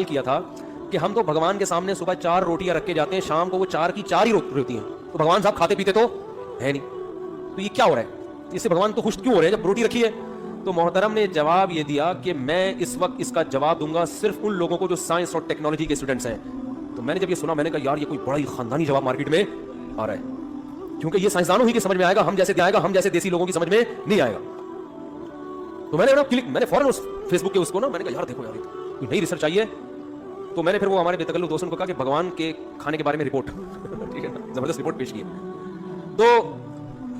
کیا تھا کہ ہم تو بھگوان کے سامنے صبح 4 روٹیاں رکھ کے جاتے ہیں, شام کو وہ 4 کی 4 ہی ہوتی ہیں, تو بھگوان صاحب کھاتے پیتے تو ہے نہیں, تو یہ کیا ہو رہا ہے, اس سے بھگوان تو خوش کیوں ہو رہے ہیں جب روٹی رکھی ہے؟ تو محترم نے جواب یہ دیا کہ میں اس وقت اس کا جواب دوں گا صرف ان لوگوں کو جو سائنس اور ٹیکنالوجی کے اسٹوڈنٹس ہیں. تو میں نے جب یہ سنا میں نے کہا یار یہ کوئی بڑا ہی خاندانی جواب مارکیٹ میں آ رہا ہے, کیونکہ یہ سائنسدانوں ہی کی سمجھ میں آئے گا, ہم جیسے دیسی لوگوں کی سمجھ میں نہیں آئے گا. تو میں نے فوراً اس فیس بک کے اس کو میں نے کہا یار دیکھو یار کوئی نئی ریسرچ آئی ہے. تو میں نے پھر وہ ہمارے بے تکلف دوستوں کو کہا کہ بھگوان کے کھانے کے بارے میں رپورٹ ٹھیک ہے نا, زبردست رپورٹ پیش کی ہے. تو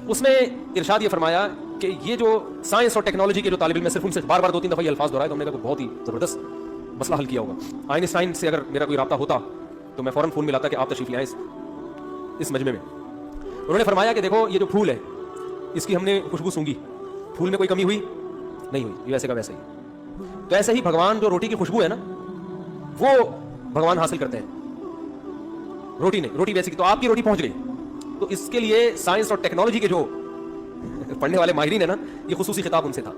اس میں ارشاد یہ فرمایا کہ یہ جو سائنس اور ٹیکنالوجی کے جو طالب علم ہے, صرف ان سے بار بار 2-3 دفعہ یہ الفاظ دہرائے, تو ہم نے کہا کہ بہت ہی زبردست مسئلہ حل کیا ہوگا. آئنسٹائن سے اگر میرا کوئی رابطہ ہوتا تو میں فوراً فون ملاتا کہ آپ تشریف لائیں اس مجمع میں. انہوں نے فرمایا کہ دیکھو یہ جو پھول ہے اس کی ہم نے خوشبو سونگی, پھول میں کوئی کمی ہوئی نہیں ہوئی, یہ ویسے کا ویسے ہی. تو ایسے ہی بھگوان جو روٹی کی خوشبو ہے نا وہ بھگوان حاصل کرتے ہیں, روٹی نہیں, روٹی ویسے کی, تو آپ کی روٹی پہنچ گئی. تو اس کے لیے سائنس اور ٹیکنالوجی کے جو پڑھنے والے ماہرین ہیں نا, یہ خصوصی خطاب ان سے تھا.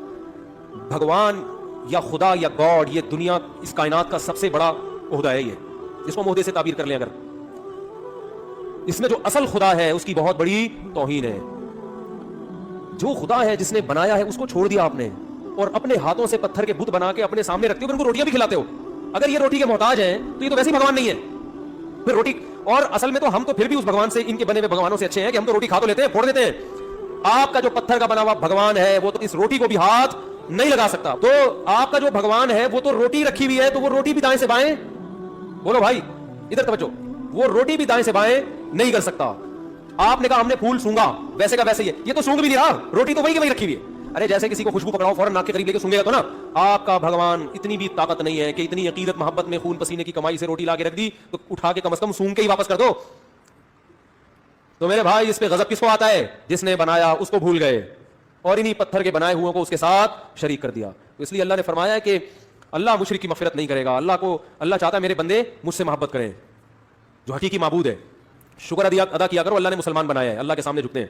بھگوان یا خدا یا گاڈ, یہ دنیا اس کائنات کا سب سے بڑا عہدہ ہے, یہ جس کو عہدے سے تعبیر کر لیں اگر, اس میں جو اصل خدا ہے اس کی بہت بڑی توہین ہے. جو خدا ہے جس نے بنایا ہے اس کو چھوڑ دیا آپ نے, اور اپنے ہاتھوں سے پتھر کے بت بنا کے اپنے سامنے رکھتے ہو, ان کو روٹیاں بھی کھلاتے ہو. اگر یہ روٹی کے محتاج ہیں تو یہ تو ویسے ہی بھگوان نہیں ہے پھر روٹی. اور اصل میں تو ہم تو پھر بھی اس بھگوان سے, ان کے بنے ہوئے بھگوانوں سے اچھے ہیں کہ ہم تو روٹی کھا تو لیتے ہیں, پھوڑ دیتے ہیں. آپ کا جو پتھر کا بنا ہوا بھگوان ہے وہ تو اس روٹی کو بھی ہاتھ نہیں لگا سکتا. تو آپ کا جو بھگوان ہے وہ تو روٹی رکھی ہوئی ہے, تو وہ روٹی بھی دائیں سے بائیں, بولو بھائی ادھر توجہ, وہ روٹی بھی دائیں سے بائیں نہیں کر سکتا. آپ نے کہا ہم نے پھول سونگا, ویسے کا ویسے ہی ہے, یہ تو سونگ بھی نہیں رہا, روٹی تو وہی کی وہی رکھی ہوئی ہے. ارے جیسے کسی کو خوشبو پکڑاؤ فوراً ناک کے قریب لے کے سونگے گا تو نا. آپ کا بھگوان اتنی بھی طاقت نہیں ہے کہ اتنی عقیدت محبت میں خون پسینے کی کمائی سے روٹی لا کے رکھ دی تو اٹھا کے کم از کم سونگ کے ہی واپس کر دو. تو میرے بھائی اس پہ غضب کس کو آتا ہے؟ جس نے بنایا اس کو بھول گئے اور انہی پتھر کے بنائے ہوئے کو اس کے ساتھ شریک کر دیا. تو اس لیے اللہ نے فرمایا کہ اللہ مشرک کی مغفرت نہیں کرے گا. اللہ چاہتا ہے میرے بندے مجھ سے محبت کریں جو حقیقی معبود ہے. شکر ادا کیا کرو, اللہ نے مسلمان بنایا ہے, اللہ کے سامنے جھکتے ہیں.